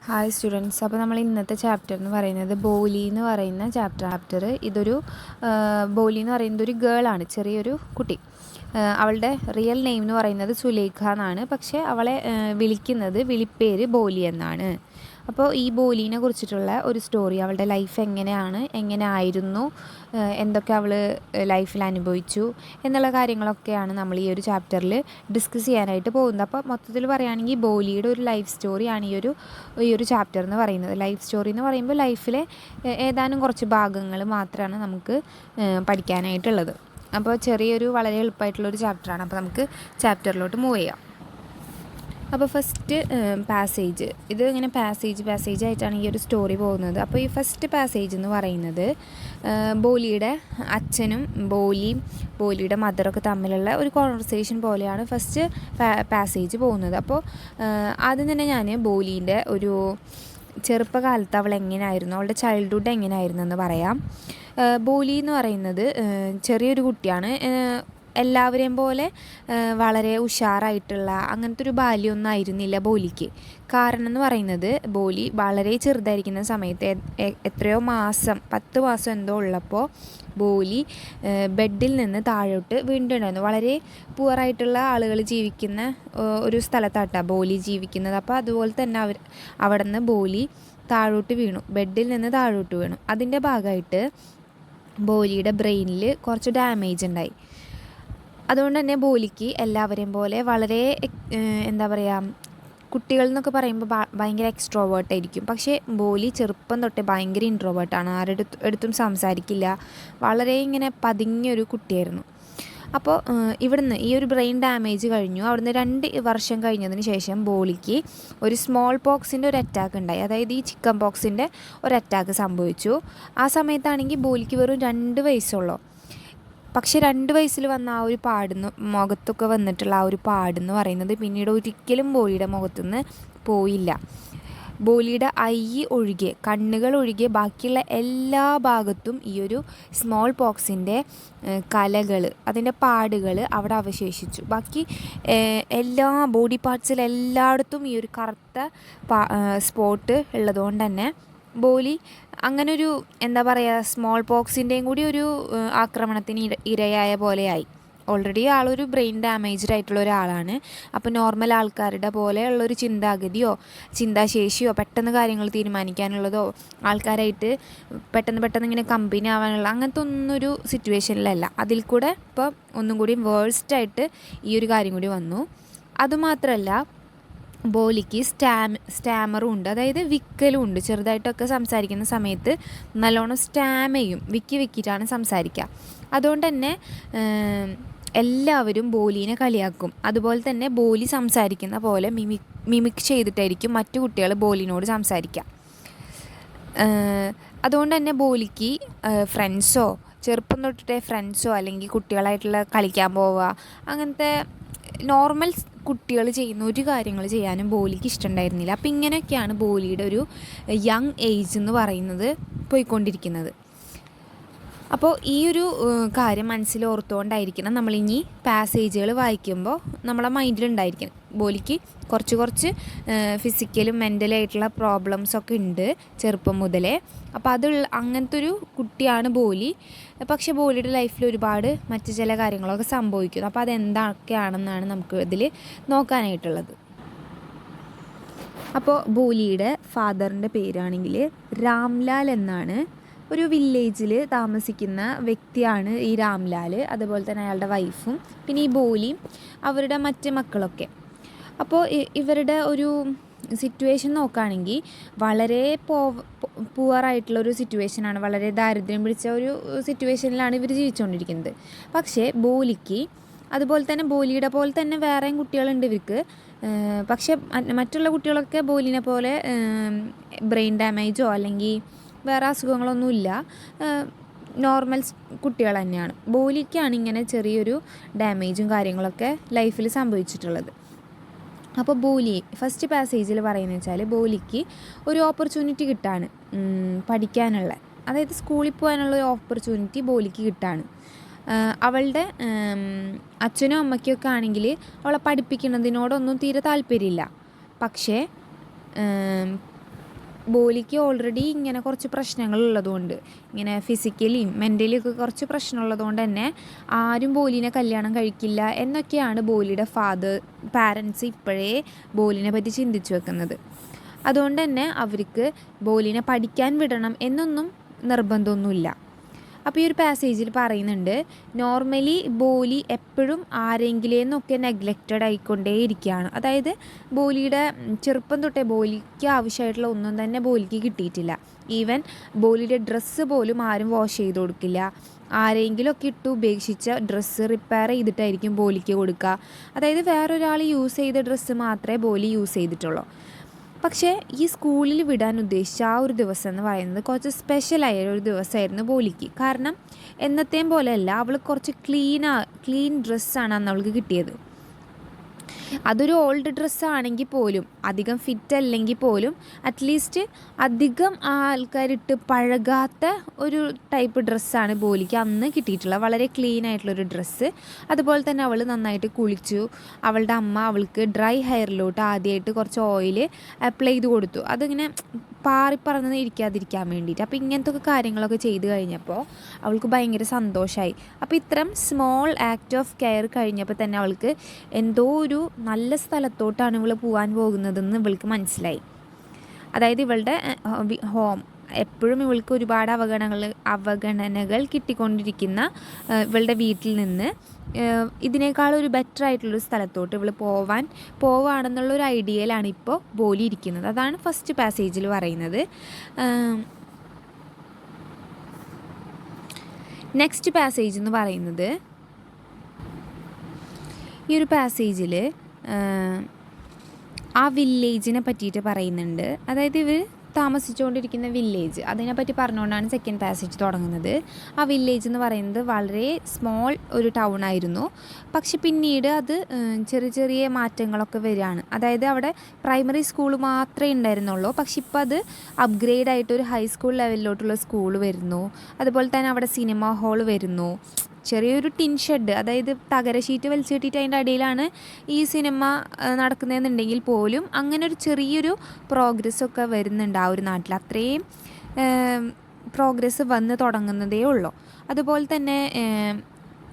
Hi students. അപ്പോൾ നമ്മൾ ഇന്നത്തെ ചാപ്റ്റർ എന്ന് പറയുന്നത് ബോലി എന്ന് പറയുന്ന ചാപ്റ്റർ ഇതൊരു ബോലി എന്ന് പറയുന്നത് ഒരു ഗേളാണ്, ചെറിയൊരു കുട്ടി. അവളുടെ റിയൽ നെയിം എന്ന് പറയുന്നത് സുലേഖ എന്നാണ്, പക്ഷേ അവളെ വിളിക്കുന്നത് വിളിപ്പേര് ബോലി എന്നാണ്. അപ്പോൾ ഈ ബോലീനെ കുറിച്ചിട്ടുള്ള ഒരു സ്റ്റോറി, അവളുടെ ലൈഫ് എങ്ങനെ ആയിരുന്നു, എന്തൊക്കെ അവൾ ലൈഫിൽ അനുഭവിച്ചു എന്നുള്ള കാര്യങ്ങളൊക്കെയാണ് നമ്മൾ ഈ ഒരു ചാപ്റ്ററിൽ ഡിസ്കസ് ചെയ്യാനായിട്ട് പോകുന്നത്. അപ്പോൾ മൊത്തത്തിൽ പറയുകയാണെങ്കിൽ ബോലിയുടെ ഒരു ലൈഫ് സ്റ്റോറിയാണ് ഈ ഒരു ചാപ്റ്റർ എന്ന് പറയുന്നത്. ലൈഫ് സ്റ്റോറി എന്ന് പറയുമ്പോൾ ലൈഫിലെ ഏതാനും കുറച്ച് ഭാഗങ്ങൾ മാത്രമാണ് നമുക്ക് പഠിക്കാനായിട്ടുള്ളത്. അപ്പോൾ വളരെ എളുപ്പമായിട്ടുള്ളൊരു ചാപ്റ്ററാണ്. അപ്പോൾ നമുക്ക് ചാപ്റ്ററിലോട്ട് മൂവ് ചെയ്യാം. അപ്പോൾ ഫസ്റ്റ് പാസേജ്, ഇത് ഇങ്ങനെ പാസേജ് ആയിട്ടാണ് ഈ ഒരു സ്റ്റോറി പോകുന്നത്. അപ്പോൾ ഈ ഫസ്റ്റ് പാസേജ് എന്ന് പറയുന്നത് ബോലിയുടെ അച്ഛനും ബോലിയുടെ മദറൊക്കെ തമ്മിലുള്ള ഒരു കോൺവെർസേഷൻ പോലെയാണ് ഫസ്റ്റ് പാസേജ് പോകുന്നത്. അപ്പോൾ ആദ്യം തന്നെ ഞാൻ ബോലീൻ്റെ ഒരു ചെറുപ്പകാലത്ത് അവൾ എങ്ങനെയായിരുന്നു, അവളുടെ ചൈൽഡ്ഹുഡ് എങ്ങനെയായിരുന്നു എന്ന് പറയാം. ബോലി എന്ന് പറയുന്നത് ചെറിയൊരു കുട്ടിയാണ്. എല്ലാവരെയും പോലെ വളരെ ഉഷാറായിട്ടുള്ള അങ്ങനത്തെ ഒരു ബാല്യമൊന്നും ആയിരുന്നില്ല ബോലിക്ക്. കാരണം എന്ന് പറയുന്നത് ബോലി വളരെ ചെറുതായിരിക്കുന്ന സമയത്ത് എത്രയോ മാസം, 10 മാസം എന്തോ ഉള്ളപ്പോൾ ബോലി ബെഡിൽ നിന്ന് താഴോട്ട് വീണിട്ടുണ്ടായിരുന്നു. വളരെ പുവറായിട്ടുള്ള ആളുകൾ ജീവിക്കുന്ന ഒരു സ്ഥലത്താട്ടാണ് ബോലി ജീവിക്കുന്നത്. അപ്പോൾ അതുപോലെ തന്നെ അവിടെ നിന്ന് ബോലി ബെഡിൽ നിന്ന് താഴോട്ട് വീണു. അതിൻ്റെ ഭാഗമായിട്ട് ബോലിയുടെ ബ്രെയിനിൽ കുറച്ച് ഡാമേജ് ഉണ്ടായി. അതുകൊണ്ട് തന്നെ ബോലിക്ക് എല്ലാവരെയും പോലെ വളരെ കുട്ടികൾ എന്നൊക്കെ പറയുമ്പോൾ ഭയങ്കര എക്സ്ട്രോവേർട്ടായിരിക്കും. പക്ഷേ ബോലി ചെറുപ്പം തൊട്ടേ ഭയങ്കര ഇൻട്രോവേർട്ടാണ്. അടുത്തും സംസാരിക്കില്ല. വളരെ ഇങ്ങനെ പതുങ്ങിയൊരു കുട്ടിയായിരുന്നു. അപ്പോൾ ഇവിടുന്ന് ഈ ഒരു ബ്രെയിൻ ഡാമേജ് കഴിഞ്ഞു. അവിടുന്ന് 2 വർഷം കഴിഞ്ഞതിന് ശേഷം ബോലിക്ക് ഒരു സ്മോൾ പോക്സിൻ്റെ ഒരു അറ്റാക്ക് ഉണ്ടായി. അതായത് ഈ ചിക്കൻ പോക്സിൻ്റെ ഒരു അറ്റാക്ക് സംഭവിച്ചു. ആ സമയത്താണെങ്കിൽ ബോലിക്ക് വെറും 2 വയസ്സുള്ളൂ. പക്ഷേ 2 വയസ്സിൽ വന്ന ആ ഒരു മുഖത്തൊക്കെ വന്നിട്ടുള്ള ആ ഒരു പാടെന്ന് പറയുന്നത് പിന്നീട് ഒരിക്കലും ബോലിയുടെ മുഖത്തുനിന്ന് പോയില്ല. ബോലിയുടെ കണ്ണുകൾ ഒഴികെ ബാക്കിയുള്ള എല്ലാ ഭാഗത്തും ഈ ഒരു സ്മോൾ പോക്സിൻ്റെ കലകൾ, അതിൻ്റെ പാടുകൾ അവിടെ അവശേഷിച്ചു. ബാക്കി എല്ലാ ബോഡി പാർട്സിലെല്ലായിടത്തും ഈ ഒരു കറുത്ത സ്പോട്ട് ഉള്ളതുകൊണ്ട് തന്നെ ബോലി അങ്ങനൊരു സ്മോൾ പോക്സിൻ്റെയും കൂടി ഒരു ആക്രമണത്തിന് ഇരയായ പോലെയായി. ഓൾറെഡി ആളൊരു ബ്രെയിൻ ഡാമേജ്ഡ് ആയിട്ടുള്ള ഒരാളാണ്. അപ്പോൾ നോർമൽ ആൾക്കാരുടെ പോലെയുള്ളൊരു ചിന്താശേഷിയോ പെട്ടെന്ന് കാര്യങ്ങൾ തീരുമാനിക്കാനുള്ളതോ ആൾക്കാരായിട്ട് പെട്ടെന്ന് ഇങ്ങനെ കമ്പനി ആവാനുള്ള അങ്ങനത്തെ ഒന്നൊരു സിറ്റുവേഷനിലല്ല. അതിൽ കൂടെ ഇപ്പോൾ ഒന്നും കൂടി വേഴ്സ്റ്റായിട്ട് ഈ ഒരു കാര്യം കൂടി വന്നു. അതുമാത്രമല്ല ബോലിക്ക് സ്റ്റാമറും ഉണ്ട്, അതായത് വിക്കലും ഉണ്ട്. ചെറുതായിട്ടൊക്കെ സംസാരിക്കുന്ന സമയത്ത് നല്ലോണം സ്റ്റാമയും വിക്കിയിട്ടാണ് സംസാരിക്കുക. അതുകൊണ്ട് തന്നെ എല്ലാവരും ബോലീനെ കളിയാക്കും. അതുപോലെ തന്നെ ബോലി സംസാരിക്കുന്ന പോലെ മിമിക് ചെയ്തിട്ടായിരിക്കും മറ്റു കുട്ടികൾ ബോലിനോട് സംസാരിക്കുക. അതുകൊണ്ട് തന്നെ ബോലിക്ക് ചെറുപ്പം തൊട്ടിട്ടേ ഫ്രണ്ട്സോ അല്ലെങ്കിൽ കുട്ടികളായിട്ടുള്ള കളിക്കാൻ പോവുക, അങ്ങനത്തെ നോർമൽ കുട്ടികൾ ചെയ്യുന്ന ഒരു കാര്യങ്ങൾ ചെയ്യാനും ബോലിക്ക് ഇഷ്ടമുണ്ടായിരുന്നില്ല. അപ്പോൾ ഇങ്ങനെയൊക്കെയാണ് ബോലിയുടെ ഒരു യങ് ഏജ് എന്ന് പറയുന്നത് പോയിക്കൊണ്ടിരിക്കുന്നത്. അപ്പോൾ ഈ ഒരു കാര്യം മനസ്സിൽ ഓർത്തുകൊണ്ടായിരിക്കണം നമ്മളിനി പാസേജുകൾ വായിക്കുമ്പോൾ നമ്മളെ മൈൻഡിലുണ്ടായിരിക്കണം. ബോലിക്ക് കുറച്ച് ഫിസിക്കലും മെൻ്റലായിട്ടുള്ള പ്രോബ്ലംസൊക്കെ ഉണ്ട് ചെറുപ്പം മുതലേ. അപ്പോൾ അങ്ങനത്തെ ഒരു കുട്ടിയാണ് ബോലി. പക്ഷേ ബോലിയുടെ ലൈഫിൽ ഒരുപാട് മറ്റ് ചില കാര്യങ്ങളൊക്കെ സംഭവിക്കുന്നു. അപ്പോൾ അതെന്തൊക്കെയാണെന്നാണ് നമുക്ക് ഇതിൽ നോക്കാനായിട്ടുള്ളത്. അപ്പോൾ ബോലിയുടെ ഫാദറിൻ്റെ പേരാണെങ്കിൽ രാംലാൽ എന്നാണ്. ഒരു വില്ലേജിൽ താമസിക്കുന്ന വ്യക്തിയാണ് ഈ രാംലാൽ. അതുപോലെ തന്നെ അയാളുടെ വൈഫും പിന്നെ ഈ ബോലിയും അവരുടെ മറ്റ് മക്കളൊക്കെ. അപ്പോൾ ഇവരുടെ ഒരു സിറ്റുവേഷൻ നോക്കുകയാണെങ്കിൽ വളരെ പുവറായിട്ടുള്ളൊരു സിറ്റുവേഷനാണ്. വളരെ ദാരിദ്ര്യം പിടിച്ച ഒരു സിറ്റുവേഷനിലാണ് ഇവർ ജീവിച്ചുകൊണ്ടിരിക്കുന്നത്. പക്ഷേ ബോലിക്ക് ബോലിയുടെ പോലെ തന്നെ വേറെയും കുട്ടികളുണ്ട് ഇവർക്ക്. പക്ഷേ മറ്റുള്ള കുട്ടികളൊക്കെ ബോലിനെ പോലെ ബ്രെയിൻ ഡാമേജോ അല്ലെങ്കിൽ വേറെ അസുഖങ്ങളൊന്നുമില്ല, നോർമൽ കുട്ടികൾ തന്നെയാണ്. ബോലിക്കാണ് ഇങ്ങനെ ചെറിയൊരു ഡാമേജും കാര്യങ്ങളൊക്കെ ലൈഫിൽ സംഭവിച്ചിട്ടുള്ളത്. അപ്പോൾ ബോലി ഫസ്റ്റ് പാസേജിൽ പറയുന്നത് വെച്ചാൽ ബോലിക്ക് ഒരു ഓപ്പർച്യൂണിറ്റി കിട്ടാണ് പഠിക്കാനുള്ള, അതായത് സ്കൂളിൽ പോകാനുള്ള ഒരു ഓപ്പർച്യൂണിറ്റി ബോലിക്ക് കിട്ടാണ്. അവളുടെ അച്ഛനും അമ്മയ്ക്കൊക്കെ ആണെങ്കിൽ അവളെ പഠിപ്പിക്കുന്നതിനോടൊന്നും തീരെ താല്പര്യമില്ല. പക്ഷേ ബോലിക്ക് ഓൾറെഡി ഇങ്ങനെ കുറച്ച് പ്രശ്നങ്ങളുള്ളതുകൊണ്ട്, ഇങ്ങനെ ഫിസിക്കലിയും മെൻ്റലിയും ഒക്കെ കുറച്ച് പ്രശ്നമുള്ളതുകൊണ്ട് തന്നെ ആരും ബോലിനെ കല്യാണം കഴിക്കില്ല എന്നൊക്കെയാണ് ബോലിയുടെ പാരൻസ് ഇപ്പോഴേ ബോലിനെ പറ്റി ചിന്തിച്ചു വെക്കുന്നത്. അതുകൊണ്ട് തന്നെ അവർക്ക് ബോലിനെ പഠിക്കാൻ വിടണം എന്നൊന്നും നിർബന്ധമൊന്നുമില്ല. അപ്പോൾ ഈ ഒരു പാസേജിൽ പറയുന്നുണ്ട്, നോർമലി ബോലി എപ്പോഴും ആരെങ്കിലേന്നൊക്കെ നെഗ്ലക്റ്റഡ് ആയിക്കൊണ്ടേയിരിക്കുകയാണ്. അതായത് ബോലിയുടെ ചെറുപ്പം തൊട്ടേ ബോലിക്ക് ആവശ്യമായിട്ടുള്ള ഒന്നും തന്നെ ബോലിക്ക് കിട്ടിയിട്ടില്ല. ഈവൻ ബോലിയുടെ ഡ്രസ്സ് പോലും ആരും വാഷ് ചെയ്ത് കൊടുക്കില്ല. ആരെങ്കിലുമൊക്കെ ഇട്ട് ഉപേക്ഷിച്ച ഡ്രസ്സ് റിപ്പയർ ചെയ്തിട്ടായിരിക്കും ബോലിക്ക് കൊടുക്കുക. അതായത് വേറൊരാൾ യൂസ് ചെയ്ത ഡ്രസ്സ് മാത്രമേ ബോലി യൂസ് ചെയ്തിട്ടുള്ളൂ. പക്ഷേ ഈ സ്കൂളിൽ വിടാൻ ഉദ്ദേശിച്ച ആ ഒരു ദിവസം എന്ന് പറയുന്നത് കുറച്ച് സ്പെഷ്യലായ ഒരു ദിവസമായിരുന്നു ബോലിക്ക്. കാരണം എന്നത്തെയും പോലെയല്ല, അവൾ കുറച്ച് ക്ലീൻ ഡ്രസ്സാണ് അന്ന് അവൾക്ക് കിട്ടിയത്. അതൊരു ഓൾഡ് ഡ്രസ്സാണെങ്കിൽ പോലും, അധികം ഫിറ്റ് അല്ലെങ്കിൽ പോലും, അറ്റ്ലീസ്റ്റ് അധികം ആൾക്കാരിട്ട് പഴകാത്ത ഒരു ടൈപ്പ് ഡ്രസ്സാണ് ബോലിക്ക് അന്ന് കിട്ടിയിട്ടുള്ളത്. വളരെ ക്ലീൻ ആയിട്ടുള്ളൊരു ഡ്രസ്സ്. അതുപോലെ തന്നെ അവൾ നന്നായിട്ട് കുളിച്ചു. അവളുടെ അമ്മ അവൾക്ക് ഡ്രൈ ഹെയറിലോട്ട് ആദ്യമായിട്ട് കുറച്ച് ഓയിൽ അപ്ലൈ ചെയ്ത് കൊടുത്തു. അതിങ്ങനെ പാറിപ്പറന്ന് ഇരിക്കാതിരിക്കാൻ വേണ്ടിയിട്ട്. അപ്പോൾ ഇങ്ങനത്തെ ഒക്കെ കാര്യങ്ങളൊക്കെ ചെയ്ത് കഴിഞ്ഞപ്പോൾ അവൾക്ക് ഭയങ്കര സന്തോഷമായി. അപ്പോൾ ഇത്തരം സ്മോൾ ആക്ട് ഓഫ് കെയർ കഴിഞ്ഞപ്പോൾ തന്നെ അവൾക്ക് എന്തോ ഒരു നല്ല സ്ഥലത്തോട്ടാണ് ഇവൾ പോകാൻ പോകുന്നതെന്ന് ഇവൾക്ക് മനസ്സിലായി. അതായത് ഇവളുടെ ഹോം എപ്പോഴും ഇവൾക്ക് ഒരുപാട് അവഗണനകൾ കിട്ടിക്കൊണ്ടിരിക്കുന്ന ഇവളുടെ വീട്ടിൽ നിന്ന് ഇതിനേക്കാളൊരു ബെറ്റർ ആയിട്ടുള്ളൊരു സ്ഥലത്തോട്ട് ഇവൾ പോവുകയാണെന്നുള്ളൊരു ഐഡിയയിലാണ് ഇപ്പോൾ ബോലി ഇരിക്കുന്നത്. അതാണ് ഫസ്റ്റ് പാസേജിൽ പറയുന്നത്. നെക്സ്റ്റ് പാസേജ് എന്ന് പറയുന്നത്, ഈ ഒരു പാസേജിൽ ആ വില്ലേജിനെ പറ്റിയിട്ട് പറയുന്നുണ്ട്. അതായത് ഇവർ താമസിച്ചുകൊണ്ടിരിക്കുന്ന വില്ലേജ്, അതിനെപ്പറ്റി പറഞ്ഞുകൊണ്ടാണ് സെക്കൻഡ് പാസേജ് തുടങ്ങുന്നത്. ആ വില്ലേജ് എന്ന് പറയുന്നത് വളരെ സ്മോൾ ഒരു ടൗൺ ആയിരുന്നു. പക്ഷെ പിന്നീട് അത് ചെറിയ ചെറിയ മാറ്റങ്ങളൊക്കെ വരികയാണ്. അതായത് അവിടെ പ്രൈമറി സ്കൂൾ മാത്രമേ ഉണ്ടായിരുന്നുള്ളൂ. പക്ഷെ ഇപ്പോൾ അത് അപ്ഗ്രേഡ് ആയിട്ട് ഒരു ഹൈസ്കൂൾ ലെവലിലോട്ടുള്ള സ്കൂൾ വരുന്നു. അതുപോലെ തന്നെ അവിടെ സിനിമ ഹാൾ വരുന്നു. ചെറിയൊരു ടിൻ ഷെഡ്, അതായത് തകര ഷീറ്റ് വലിച്ചു കെട്ടിയിട്ട് അതിൻ്റെ അടിയിലാണ് ഈ സിനിമ നടക്കുന്നതെന്നുണ്ടെങ്കിൽ പോലും അങ്ങനെ ഒരു ചെറിയൊരു പ്രോഗ്രസ്സൊക്കെ വരുന്നുണ്ട് ആ ഒരു നാട്ടിൽ. അത്രയും പ്രോഗ്രസ് വന്ന് തുടങ്ങുന്നതേ ഉള്ളൂ. അതുപോലെ തന്നെ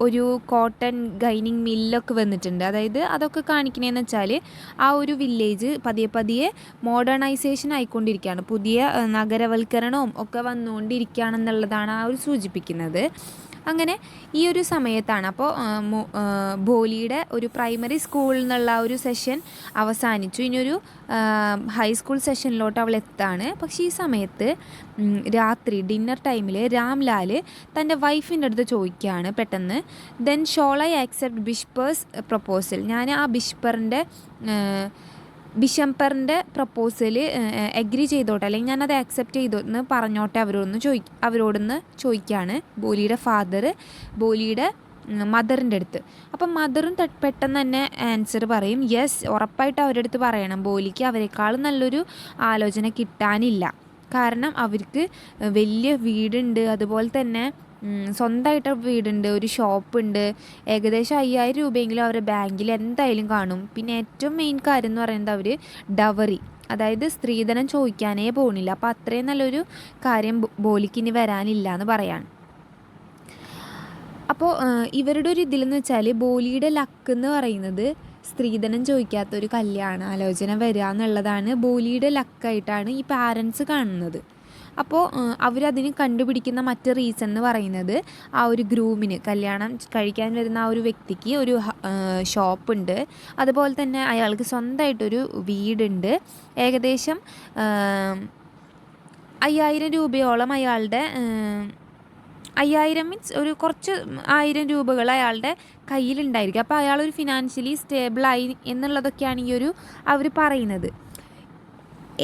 ഒരു കോട്ടൺ ഗൈനിങ് മില്ലൊക്കെ വന്നിട്ടുണ്ട്. അതായത് അതൊക്കെ കാണിക്കണേന്ന് വെച്ചാൽ ആ ഒരു വില്ലേജ് പതിയെ പതിയെ മോഡേണൈസേഷൻ ആയിക്കൊണ്ടിരിക്കുകയാണ്. പുതിയ നഗരവൽക്കരണവും ഒക്കെ വന്നുകൊണ്ടിരിക്കുകയാണെന്നുള്ളതാണ് ആ ഒരു സൂചിപ്പിക്കുന്നത്. അങ്ങനെ ഈ ഒരു സമയത്താണ് അപ്പോൾ ബോലിയുടെ ഒരു പ്രൈമറി സ്കൂളിൽ നിന്നുള്ള ഒരു സെഷൻ അവസാനിച്ചു. ഇനിയൊരു ഹൈസ്കൂൾ സെഷനിലോട്ട് അവൾ എത്താണ്. പക്ഷേ ഈ സമയത്ത് രാത്രി ഡിന്നർ ടൈമിൽ രാംലാൽ തൻ്റെ വൈഫിൻ്റെ അടുത്ത് ചോദിക്കുകയാണ് പെട്ടെന്ന്, ദെൻ ഷോൾ ഐ ആക്സെപ്റ്റ് ബിഷ്പേഴ്സ് പ്രപ്പോസൽ, ഞാൻ ആ ബിഷംപറിൻ്റെ പ്രപ്പോസൽ എഗ്രി ചെയ്തോട്ടെ, അല്ലെങ്കിൽ ഞാനത് ആക്സെപ്റ്റ് ചെയ്തോന്ന് പറഞ്ഞോട്ടെ അവരോടൊന്ന് ചോദിക്കുകയാണ് ബോലിയുടെ ഫാദർ ബോലിയുടെ മദറിൻ്റെ അടുത്ത്. അപ്പം മദറും പെട്ടെന്ന് തന്നെ ആൻസർ പറയും, യെസ്, ഉറപ്പായിട്ട് അവരുടെ അടുത്ത് പറയണം. ബോലിക്ക് അവരെക്കാളും നല്ലൊരു ആലോചന കിട്ടാനില്ല. കാരണം അവർക്ക് വലിയ വീടുണ്ട്, അതുപോലെ തന്നെ സ്വന്തമായിട്ട് വീടുണ്ട്, ഒരു ഷോപ്പുണ്ട്, ഏകദേശം 5000 രൂപയെങ്കിലും അവരുടെ ബാങ്കിൽ എന്തായാലും കാണും. പിന്നെ ഏറ്റവും മെയിൻ കാര്യം എന്ന് പറയുന്നത് അവർ ഡവറി, അതായത് സ്ത്രീധനം ചോദിക്കാനേ പോകുന്നില്ല. അപ്പോൾ അത്രയും നല്ലൊരു കാര്യം ബോലിക്ക് ഇനി വരാനില്ല എന്ന് പറയാണ്. അപ്പോൾ ഇവരുടെ ഒരു ഇതിലെന്ന് വെച്ചാൽ ബോലിയുടെ ലക്ക് എന്ന് പറയുന്നത് സ്ത്രീധനം ചോദിക്കാത്തൊരു കല്യാണ ആലോചന വരിക എന്നുള്ളതാണ് ബോലിയുടെ ലക്കായിട്ടാണ് ഈ പാരൻസ് കാണുന്നത്. അപ്പോൾ അവരതിന് കണ്ടുപിടിക്കുന്ന മറ്റ് റീസൺ എന്ന് പറയുന്നത് ആ ഒരു ഗ്രൂമിന്, കല്യാണം കഴിക്കാൻ വരുന്ന ആ ഒരു വ്യക്തിക്ക് ഒരു ഷോപ്പുണ്ട്, അതുപോലെ തന്നെ അയാൾക്ക് സ്വന്തമായിട്ടൊരു വീടുണ്ട്, ഏകദേശം 5000 രൂപയോളം അയാളുടെ 5000 മീൻസ് ഒരു കുറച്ച് 1000 രൂപകൾ അയാളുടെ കയ്യിലുണ്ടായിരിക്കും. അപ്പോൾ അയാളൊരു ഫിനാൻഷ്യലി സ്റ്റേബിളായി എന്നുള്ളതൊക്കെയാണ് ഈ ഒരു അവർ പറയുന്നത്.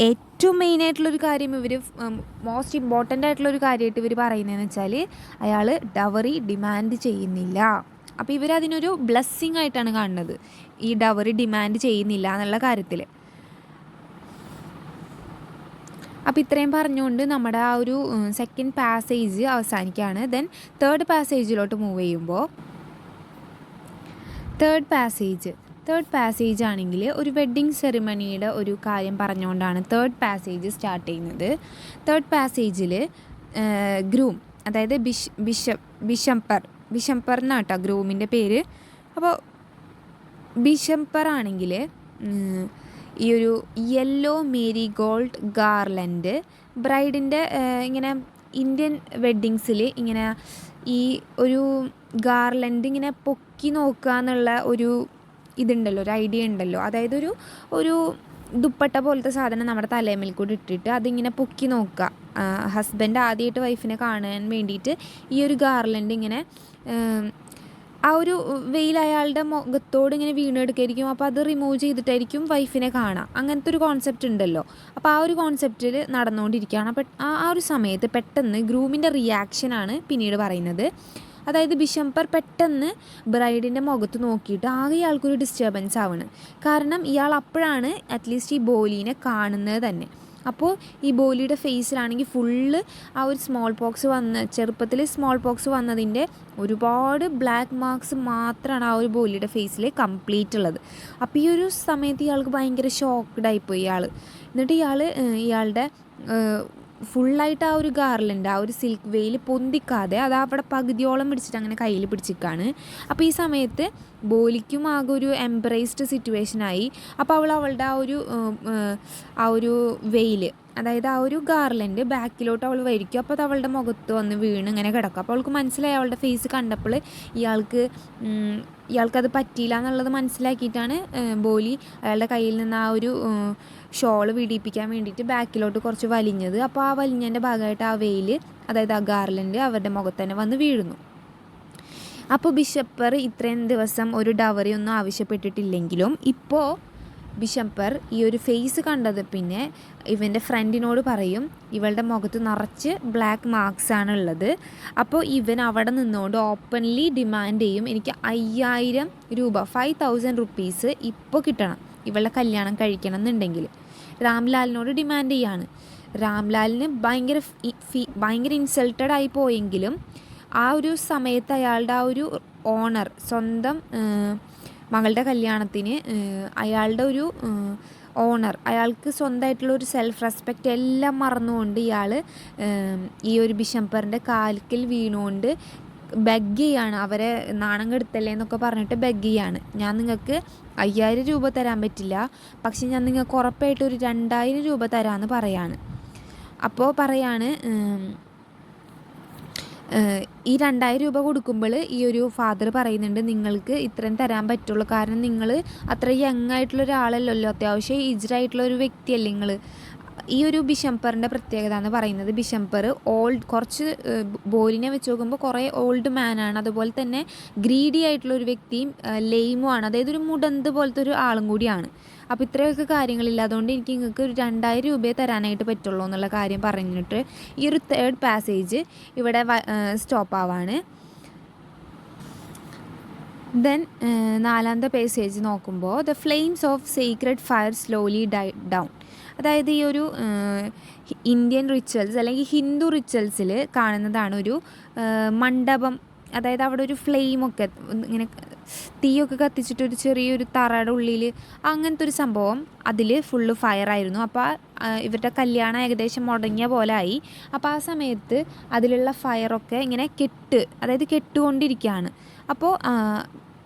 ഏറ്റവും മെയിനായിട്ടുള്ളൊരു കാര്യം മോസ്റ്റ് ഇമ്പോർട്ടൻ്റ് ആയിട്ടുള്ളൊരു കാര്യമായിട്ട് ഇവർ പറയുന്നതെന്ന് വെച്ചാൽ അയാൾ ഡവറി ഡിമാൻഡ് ചെയ്യുന്നില്ല. അപ്പോൾ ഇവരതിനൊരു ബ്ലെസ്സിങ് ആയിട്ടാണ് കാണുന്നത്, ഈ ഡവറി ഡിമാൻഡ് ചെയ്യുന്നില്ല എന്നുള്ള കാര്യത്തിൽ. അപ്പോൾ ഇത്രയും പറഞ്ഞുകൊണ്ട് നമ്മുടെ ആ ഒരു സെക്കൻഡ് പാസേജ് അവസാനിക്കുകയാണ്. ദെൻ തേർഡ് പാസേജിലോട്ട് മൂവ് ചെയ്യുമ്പോൾ തേർഡ് പാസേജ് തേർഡ് പാസേജ് ആണെങ്കിൽ ഒരു വെഡ്ഡിങ് സെറിമണിയുടെ ഒരു കാര്യം പറഞ്ഞുകൊണ്ടാണ് തേർഡ് പാസേജ് സ്റ്റാർട്ട് ചെയ്യുന്നത്. തേർഡ് പാസേജിൽ ഗ്രൂം, അതായത് ബിഷംപർ എന്നാണ് കേട്ടോ ഗ്രൂമിൻ്റെ പേര്. അപ്പോൾ ബിഷംപർ ആണെങ്കിൽ ഈ ഒരു യെല്ലോ മേരി ഗോൾഡ് ഗാർലൻഡ് ബ്രൈഡിൻ്റെ ഇങ്ങനെ ഇന്ത്യൻ വെഡ്ഡിങ്സിൽ ഇങ്ങനെ ഈ ഒരു ഗാർലൻഡ് ഇങ്ങനെ പൊക്കി നോക്കുക എന്നുള്ള ഒരു ഇതുണ്ടല്ലോ, ഒരു ഐഡിയ ഉണ്ടല്ലോ. അതായത് ഒരു ദുപ്പട്ട പോലത്തെ സാധനം നമ്മുടെ തലയിൽ കൂടി ഇട്ടിട്ട് അതിങ്ങനെ പൊക്കി നോക്കുക. ഹസ്ബൻഡ് ആദ്യമായിട്ട് വൈഫിനെ കാണാൻ വേണ്ടിയിട്ട് ഈ ഒരു ഗാർലൻഡ് ഇങ്ങനെ ആ ഒരു വെയിൽ അയാളുടെ മുഖത്തോട് ഇങ്ങനെ വീണെടുക്കായിരിക്കും. അപ്പോൾ അത് റിമൂവ് ചെയ്തിട്ടായിരിക്കും വൈഫിനെ കാണാം. അങ്ങനത്തെ ഒരു കോൺസെപ്റ്റ് ഉണ്ടല്ലോ. അപ്പോൾ ആ ഒരു കോൺസെപ്റ്റിൽ നടന്നുകൊണ്ടിരിക്കുകയാണ്. അപ്പം ആ ഒരു സമയത്ത് പെട്ടെന്ന് ഗ്രൂമിൻ്റെ റിയാക്ഷനാണ് പിന്നീട് പറയുന്നത്. അതായത് ബിഷംപർ പെട്ടെന്ന് ബ്രൈഡിൻ്റെ മുഖത്ത് നോക്കിയിട്ട് ആകെ ഇയാൾക്കൊരു ഡിസ്റ്റർബൻസ് ആവുകയാണ്. കാരണം ഇയാൾ അപ്പോഴാണ് അറ്റ്ലീസ്റ്റ് ഈ ബോലീനെ കാണുന്നത് തന്നെ. അപ്പോൾ ഈ ബോലിയുടെ ഫേസിലാണെങ്കിൽ ഫുള്ള് ആ ഒരു ചെറുപ്പത്തിൽ സ്മോൾ പോക്സ് വന്നതിൻ്റെ ഒരുപാട് ബ്ലാക്ക് മാർക്സ് മാത്രമാണ് ആ ഒരു ബോലിയുടെ ഫേസിൽ കംപ്ലീറ്റ് ഉള്ളത്. അപ്പോൾ ഈ ഒരു സമയത്ത് ഇയാൾക്ക് ഭയങ്കര ഷോക്ക്ഡായിപ്പോയി ഇയാൾ. എന്നിട്ട് ഇയാളുടെ ഫുള്ളായിട്ട് ആ ഒരു ഗാർലൻഡ്, ആ ഒരു സിൽക്ക് വെയിൽ പൊന്തിക്കാതെ അത് അവിടെ പകുതിയോളം പിടിച്ചിട്ട് അങ്ങനെ കയ്യിൽ പിടിച്ചിരിക്കുകയാണ്. അപ്പോൾ ഈ സമയത്ത് ബോലിക്കും ആകെ ഒരു എംബ്രേസ്ഡ് സിറ്റുവേഷനായി. അപ്പോൾ അവളുടെ ആ ഒരു വെയിൽ, അതായത് ആ ഒരു ഗാർലൻഡ് ബാക്കിലോട്ട് അവൾ വരിക്കും. അപ്പോൾ അത് അവളുടെ മുഖത്ത് വന്ന് വീണ് ഇങ്ങനെ കിടക്കും. അപ്പോൾ അവൾക്ക് മനസ്സിലായി, അവളുടെ ഫേസ് കണ്ടപ്പോൾ ഇയാൾക്കത് പറ്റിയില്ല എന്നുള്ളത് മനസ്സിലാക്കിയിട്ടാണ് ബോലി അയാളുടെ കയ്യിൽ നിന്ന് ആ ഒരു ഷോള് വിടിയിപ്പിക്കാൻ വേണ്ടിയിട്ട് ബാക്കിലോട്ട് കുറച്ച് വലിഞ്ഞത്. അപ്പോൾ ആ വലിഞ്ഞതിൻ്റെ ഭാഗമായിട്ട് ആ വെയിൽ, അതായത് ആ ഗാർലൻഡ് അവരുടെ മുഖത്ത് തന്നെ വന്ന് വീഴുന്നു. അപ്പോൾ ബിഷംപർ ഇത്രയും ദിവസം ഒരു ഡവറി ഒന്നും ആവശ്യപ്പെട്ടിട്ടില്ലെങ്കിലും ഇപ്പോൾ ബിഷംപർ ഈ ഒരു ഫേസ് കണ്ടത് പിന്നെ ഇവൻ്റെ ഫ്രണ്ടിനോട് പറയും ഇവളുടെ മുഖത്ത് നിറച്ച് ബ്ലാക്ക് മാർക്സ് ആണ് ഉള്ളത്. അപ്പോൾ ഇവൻ അവിടെ നിന്നുകൊണ്ട് ഓപ്പൺലി ഡിമാൻഡ് ചെയ്യും, എനിക്ക് 5000 രൂപ 5000 റുപ്പീസ് ഇപ്പോൾ കിട്ടണം ഇവളുടെ കല്യാണം കഴിക്കണം എന്നുണ്ടെങ്കിൽ. രാംലാലിനോട് ഡിമാൻഡ് ചെയ്യാണ്. രാംലാലിന് ഭയങ്കര ഇൻസൾട്ടഡ് ആയി പോയെങ്കിലും ആ ഒരു സമയത്ത് അയാളുടെ ആ ഒരു ഓണർ, സ്വന്തം മകളുടെ കല്യാണത്തിന് അയാളുടെ ഒരു ഓണർ, അയാൾക്ക് സ്വന്തമായിട്ടുള്ള ഒരു സെൽഫ് റെസ്പെക്റ്റ് എല്ലാം മറന്നുകൊണ്ട് ഇയാൾ ഈ ഒരു ബിഷംപറിൻ്റെ കാൽക്കൽ വീണുകൊണ്ട് ബെഗ് ചെയ്യാണ്, അവരെ നാണം കെടുത്തല്ലേ എന്നൊക്കെ പറഞ്ഞിട്ട് ബെഗ് ചെയ്യാണ്. ഞാൻ നിങ്ങൾക്ക് 5000 രൂപ തരാൻ പറ്റില്ല, പക്ഷെ ഞാൻ നിങ്ങൾക്ക് ഉറപ്പായിട്ട് ഒരു 2000 രൂപ തരാമെന്ന് പറയാണ്. അപ്പോൾ പറയാണ് ഈ 2000 രൂപ കൊടുക്കുമ്പോൾ ഈ ഒരു ഫാദർ പറയുന്നുണ്ട് നിങ്ങൾക്ക് ഇത്രയും തരാൻ പറ്റുള്ളൂ, കാരണം നിങ്ങൾ അത്ര യങ് ആയിട്ടുള്ള ഒരാളല്ലല്ലോ, അത്യാവശ്യം ഏജ്ഡ് ഒരു വ്യക്തിയല്ലേ നിങ്ങൾ. ഈ ഒരു ബിഷംപറിൻ്റെ പ്രത്യേകത എന്ന് പറയുന്നത്, ബിഷംപർ കുറച്ച് ബോലിനെ വെച്ച് നോക്കുമ്പോൾ കുറേ ഓൾഡ് മാനാണ്, അതുപോലെ തന്നെ ഗ്രീഡി ആയിട്ടുള്ള ഒരു വ്യക്തിയും ലെയിമുമാണ്, അതായത് ഒരു മുടന്ത് പോലത്തെ ഒരു ആളും കൂടിയാണ്. അപ്പോൾ ഇത്രയൊക്കെ കാര്യങ്ങളില്ല, അതുകൊണ്ട് എനിക്ക് നിങ്ങൾക്ക് ഒരു 2000 രൂപയെ തരാനായിട്ട് പറ്റുള്ളൂ എന്നുള്ള കാര്യം പറഞ്ഞിട്ട് ഈ ഒരു തേർഡ് പാസേജ് ഇവിടെ സ്റ്റോപ്പ് ആവാണ്. ദെൻ 4ാമത്തെ പാസേജ് നോക്കുമ്പോൾ the flames of secret fire slowly die down. അതായത് ഈ ഒരു ഇന്ത്യൻ റിച്വൽസ് അല്ലെങ്കിൽ ഹിന്ദു റിച്വൽസിൽ കാണുന്നതാണ് ഒരു മണ്ഡപം, അതായത് അവിടെ ഒരു ഫ്ലെയിമൊക്കെ ഇങ്ങനെ തീയൊക്കെ കത്തിച്ചിട്ട് ഒരു ചെറിയൊരു തറയുടെ ഉള്ളിൽ അങ്ങനത്തെ ഒരു സംഭവം, അതിൽ ഫുള്ള് ഫയറായിരുന്നു. അപ്പോൾ ഇവരുടെ കല്യാണം ഏകദേശം മുടങ്ങിയ പോലെ ആയി. അപ്പോൾ ആ സമയത്ത് അതിലുള്ള ഫയറൊക്കെ ഇങ്ങനെ അതായത് കെട്ടുകൊണ്ടിരിക്കുകയാണ്. അപ്പോൾ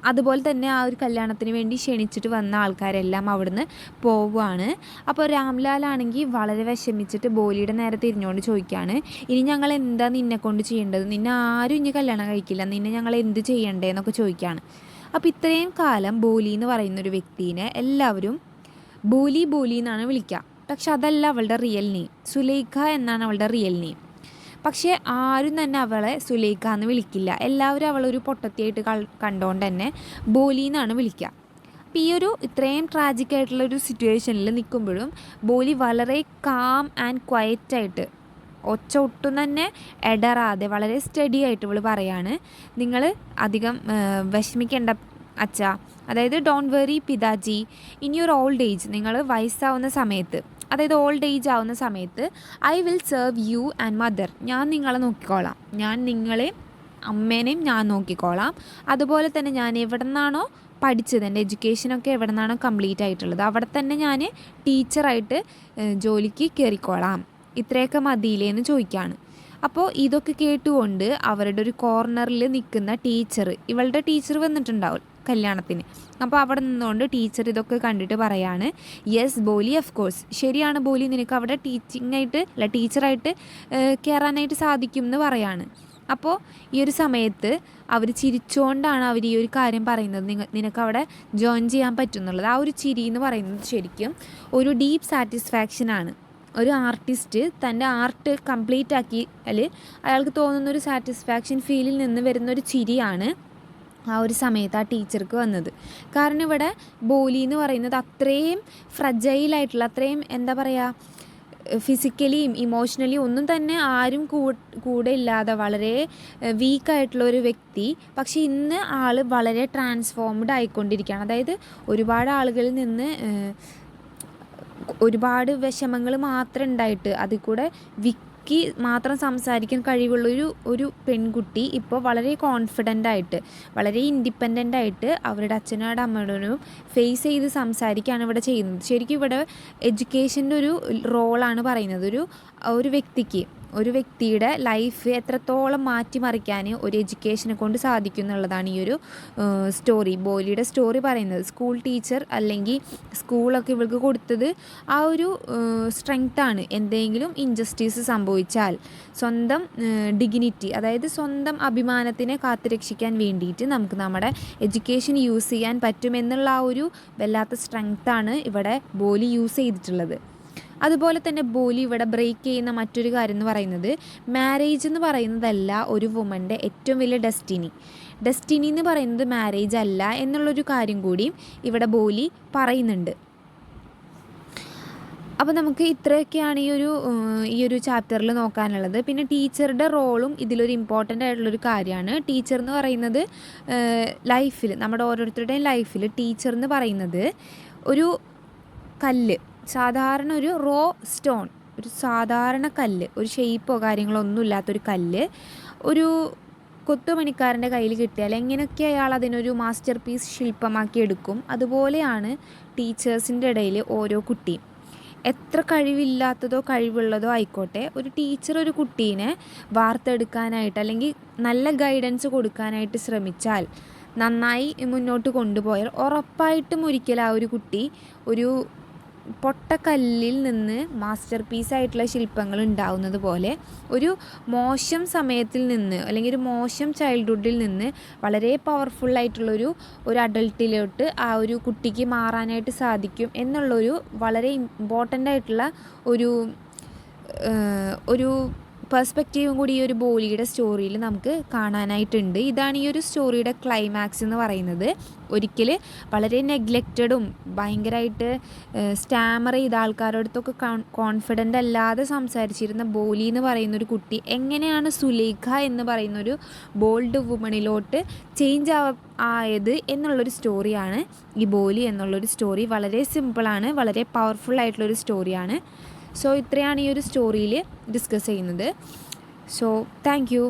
അതുപോലെ തന്നെ ആ ഒരു കല്യാണത്തിന് വേണ്ടി ക്ഷണിച്ചിട്ട് വന്ന ആൾക്കാരെല്ലാം അവിടുന്ന് പോവുകയാണ്. അപ്പോൾ രാംലാലാണെങ്കിൽ വളരെ വിഷമിച്ചിട്ട് ബോലിയുടെ നേരെ തിരിഞ്ഞുകൊണ്ട് ചോദിക്കുകയാണ്, ഇനി ഞങ്ങൾ എന്താ നിന്നെ കൊണ്ട് ചെയ്യേണ്ടത്, നിന്നെ ആരും ഇനി കല്യാണം കഴിക്കില്ല, നിന്നെ ഞങ്ങൾ എന്ത് ചെയ്യണ്ടേന്നൊക്കെ ചോദിക്കുകയാണ്. അപ്പോൾ ഇത്രയും കാലം ബോലി എന്ന് പറയുന്നൊരു വ്യക്തിനെ എല്ലാവരും ബോലി എന്നാണ് വിളിക്കുക. പക്ഷെ അതല്ല അവളുടെ റിയൽ നെയിം, സുലൈഖ എന്നാണ് അവളുടെ റിയൽ നെയിം. പക്ഷേ ആരും തന്നെ അവളെ സുലൈഖ എന്ന് വിളിക്കില്ല, എല്ലാവരും അവളൊരു പൊട്ടത്തിയായിട്ട് കണ്ടുകൊണ്ട് തന്നെ ബോലി എന്നാണ് വിളിക്കുക. അപ്പോൾ ഈ ഒരു ഇത്രയും ട്രാജിക്കായിട്ടുള്ളൊരു സിറ്റുവേഷനിൽ നിൽക്കുമ്പോഴും ബോലി വളരെ കാം ആൻഡ് ക്വയറ്റായിട്ട്, ഒച്ച ഒട്ടും തന്നെ ഇടറാതെ വളരെ സ്റ്റഡി ആയിട്ട് ഇവൾ പറയാണ്, നിങ്ങൾ അധികം വിഷമിക്കേണ്ട അച്ഛാ, അതായത് ഡോണ്ട് വെറി പിതാജി, ഇൻ യുവർ ഓൾഡ് ഏജ്, നിങ്ങൾ വയസ്സാവുന്ന സമയത്ത്, അതായത് ഓൾഡ് ഏജ് ആവുന്ന സമയത്ത് I will serve you and mother, ഞാൻ നിങ്ങളെ നോക്കിക്കോളാം, ഞാൻ നിങ്ങളെയും അമ്മേനെയും ഞാൻ നോക്കിക്കോളാം. അതുപോലെ തന്നെ ഞാൻ എവിടെ നിന്നാണോ പഠിച്ചത്, എൻ്റെ എഡ്യൂക്കേഷനൊക്കെ എവിടെ നിന്നാണോ കംപ്ലീറ്റ് ആയിട്ടുള്ളത് അവിടെ തന്നെ ഞാൻ ടീച്ചറായിട്ട് ജോലിക്ക് കയറിക്കോളാം, ഇത്രയൊക്കെ മതിയില്ലേന്ന് ചോദിക്കുകയാണ്. അപ്പോൾ ഇതൊക്കെ കേട്ടുകൊണ്ട് അവരുടെ ഒരു കോർണറിൽ നിൽക്കുന്ന ടീച്ചർ, ഇവളുടെ ടീച്ചർ വന്നിട്ടുണ്ടാവും കല്യാണത്തിന്. അപ്പോൾ അവിടെ നിന്നുകൊണ്ട് ടീച്ചർ ഇതൊക്കെ കണ്ടിട്ട് പറയാണ്, യെസ് ബോലി, ഓഫ് കോഴ്സ് ശരിയാണ് ബോലി, നിനക്ക് അവിടെ ടീച്ചറായിട്ട് കയറാനായിട്ട് സാധിക്കും എന്ന് പറയാണ്. അപ്പോൾ ഈ ഒരു സമയത്ത് അവർ ചിരിച്ചുകൊണ്ടാണ് അവർ ഈ ഒരു കാര്യം പറയുന്നത്, നിനക്കവിടെ ജോയിൻ ചെയ്യാൻ പറ്റുന്നുള്ളത്. ആ ഒരു ചിരി എന്ന് പറയുന്നത് ശരിക്കും ഒരു ഡീപ്പ് സാറ്റിസ്ഫാക്ഷനാണ്. ഒരു ആർട്ടിസ്റ്റ് തൻ്റെ ആർട്ട് കംപ്ലീറ്റ് ആക്കിയാൽ അയാൾക്ക് തോന്നുന്നൊരു സാറ്റിസ്ഫാക്ഷൻ ഫീലിൽ നിന്ന് വരുന്നൊരു ചിരിയാണ് ആ ഒരു സമയത്ത് ആ ടീച്ചർക്ക് വന്നത്. കാരണം ഇവിടെ ബോലി എന്ന് പറയുന്നത് അത്രയും ഫ്രജൈലായിട്ടുള്ള, അത്രയും എന്താ പറയുക, ഫിസിക്കലിയും ഇമോഷണലിയും ഒന്നും തന്നെ ആരും കൂടെ ഇല്ലാതെ വളരെ വീക്കായിട്ടുള്ള ഒരു വ്യക്തി, പക്ഷേ ഇന്ന് ആൾ വളരെ ട്രാൻസ്ഫോംഡ് ആയിക്കൊണ്ടിരിക്കുകയാണ്. അതായത് ഒരുപാട് ആളുകളിൽ നിന്ന് ഒരുപാട് വിഷമങ്ങൾ മാത്രം ഉണ്ടായിട്ട് അതിൽ കൂടെ വിക്കി മാത്രം സംസാരിക്കാൻ കഴിവുള്ളൊരു ഒരു പെൺകുട്ടി ഇപ്പോൾ വളരെ കോൺഫിഡൻ്റ് ആയിട്ട്, വളരെ ഇൻഡിപെൻഡൻ്റ് ആയിട്ട് അവരുടെ അച്ഛനോടും അമ്മയോടും ഫേസ് ചെയ്ത് സംസാരിക്കുകയാണ് ഇവിടെ ചെയ്യുന്നത്. ശരിക്കും ഇവിടെ എഡ്യൂക്കേഷൻ്റെ ഒരു റോളാണ് പറയുന്നത്. ഒരു വ്യക്തിയുടെ ലൈഫ് എത്രത്തോളം മാറ്റിമറിക്കാൻ ഒരു എഡ്യൂക്കേഷനെ കൊണ്ട് സാധിക്കും എന്നുള്ളതാണ് ഈ ഒരു സ്റ്റോറി, ബോലിയുടെ സ്റ്റോറി പറയുന്നത്. സ്കൂൾ ടീച്ചർ അല്ലെങ്കിൽ സ്കൂളൊക്കെ ഇവൾക്ക് കൊടുത്തത് ആ ഒരു സ്ട്രെങ്ത്താണ്. എന്തെങ്കിലും ഇൻജസ്റ്റിസ് സംഭവിച്ചാൽ സ്വന്തം ഡിഗ്നിറ്റി, അതായത് സ്വന്തം അഭിമാനത്തിനെ കാത്തുരക്ഷിക്കാൻ വേണ്ടിയിട്ട് നമുക്ക് നമ്മുടെ എഡ്യൂക്കേഷൻ യൂസ് ചെയ്യാൻ പറ്റുമെന്നുള്ള ആ ഒരു വല്ലാത്ത സ്ട്രെങ്ത്താണ് ഇവിടെ ബോലി യൂസ് ചെയ്തിട്ടുള്ളത്. അതുപോലെ തന്നെ ബോലി ഇവിടെ ബ്രേക്ക് ചെയ്യുന്ന മറ്റൊരു കാര്യം എന്ന് പറയുന്നത്, മാരേജ് എന്ന് പറയുന്നതല്ല ഒരു വുമൻ്റെ ഏറ്റവും വലിയ ഡെസ്റ്റിനി എന്ന് പറയുന്നത് മാരേജ് അല്ല എന്നുള്ളൊരു കാര്യം കൂടി ഇവിടെ ബോലി പറയുന്നുണ്ട്. അപ്പോൾ നമുക്ക് ഇത്രയൊക്കെയാണ് ഈ ഒരു ചാപ്റ്ററിൽ നോക്കാനുള്ളത്. പിന്നെ ടീച്ചറുടെ റോളും ഇതിലൊരു ഇമ്പോർട്ടൻ്റ് ആയിട്ടുള്ളൊരു കാര്യമാണ്. ടീച്ചർ എന്ന് പറയുന്നത് ലൈഫിൽ, നമ്മുടെ ഓരോരുത്തരുടെയും ലൈഫിൽ ടീച്ചർ എന്ന് പറയുന്നത് ഒരു കല്ല്, സാധാരണ ഒരു റോ സ്റ്റോൺ, ഒരു സാധാരണ കല്ല്, ഒരു ഷേപ്പോ കാര്യങ്ങളോ ഒന്നും ഇല്ലാത്തൊരു കല്ല് ഒരു കൊത്തുപണിക്കാരൻ്റെ കയ്യിൽ കിട്ടിയാൽ എങ്ങനെയൊക്കെ അയാൾ അതിനൊരു മാസ്റ്റർ പീസ് ശില്പമാക്കി എടുക്കും, അതുപോലെയാണ് ടീച്ചേഴ്സിൻ്റെ ഇടയിൽ ഓരോ കുട്ടിയും. എത്ര കഴിവില്ലാത്തതോ കഴിവുള്ളതോ ആയിക്കോട്ടെ, ഒരു ടീച്ചർ ഒരു കുട്ടീനെ വാർത്തെടുക്കാനായിട്ട് അല്ലെങ്കിൽ നല്ല ഗൈഡൻസ് കൊടുക്കാനായിട്ട് ശ്രമിച്ചാൽ, നന്നായി മുന്നോട്ട് കൊണ്ടുപോയാൽ ഉറപ്പായിട്ടും ഒരിക്കൽ ആ ഒരു കുട്ടി ഒരു പൊട്ടക്കല്ലിൽ നിന്ന് മാസ്റ്റർ പീസായിട്ടുള്ള ശില്പങ്ങൾ ഉണ്ടാവുന്നത് പോലെ ഒരു മോശം സമയത്തിൽ നിന്ന് അല്ലെങ്കിൽ ഒരു മോശം ചൈൽഡ്ഹുഡിൽ നിന്ന് വളരെ പവർഫുള്ളായിട്ടുള്ളൊരു അഡൾട്ടിലോട്ട് ആ ഒരു കുട്ടിക്ക് മാറാനായിട്ട് സാധിക്കും എന്നുള്ളൊരു വളരെ ഇമ്പോർട്ടൻ്റ് ആയിട്ടുള്ള ഒരു പെർസ്പെക്റ്റീവും കൂടി ഈ ഒരു ബോലിയുടെ സ്റ്റോറിയിൽ നമുക്ക് കാണാനായിട്ടുണ്ട്. ഇതാണ് ഈ ഒരു സ്റ്റോറിയുടെ ക്ലൈമാക്സ് എന്ന് പറയുന്നത്. ഒരിക്കൽ വളരെ നെഗ്ലക്റ്റഡും ഭയങ്കരമായിട്ട് സ്റ്റാമർ ചെയ്ത ആൾക്കാരോടത്തൊക്കെ കോൺഫിഡൻ്റ് അല്ലാതെ സംസാരിച്ചിരുന്ന ബോലി എന്ന് പറയുന്നൊരു കുട്ടി എങ്ങനെയാണ് സുലേഖ എന്ന് പറയുന്നൊരു ബോൾഡ് വുമണിലോട്ട് ചേഞ്ച് ആയത് എന്നുള്ളൊരു സ്റ്റോറിയാണ് ഈ ബോലി എന്നുള്ളൊരു സ്റ്റോറി. വളരെ സിമ്പിളാണ്, വളരെ പവർഫുൾ ആയിട്ടുള്ളൊരു സ്റ്റോറിയാണ്. സോ ഇത്രയാണ് ഈ ഒരു സ്റ്റോറിയിൽ ഡിസ്കസ് ചെയ്യുന്നത്. So thank you.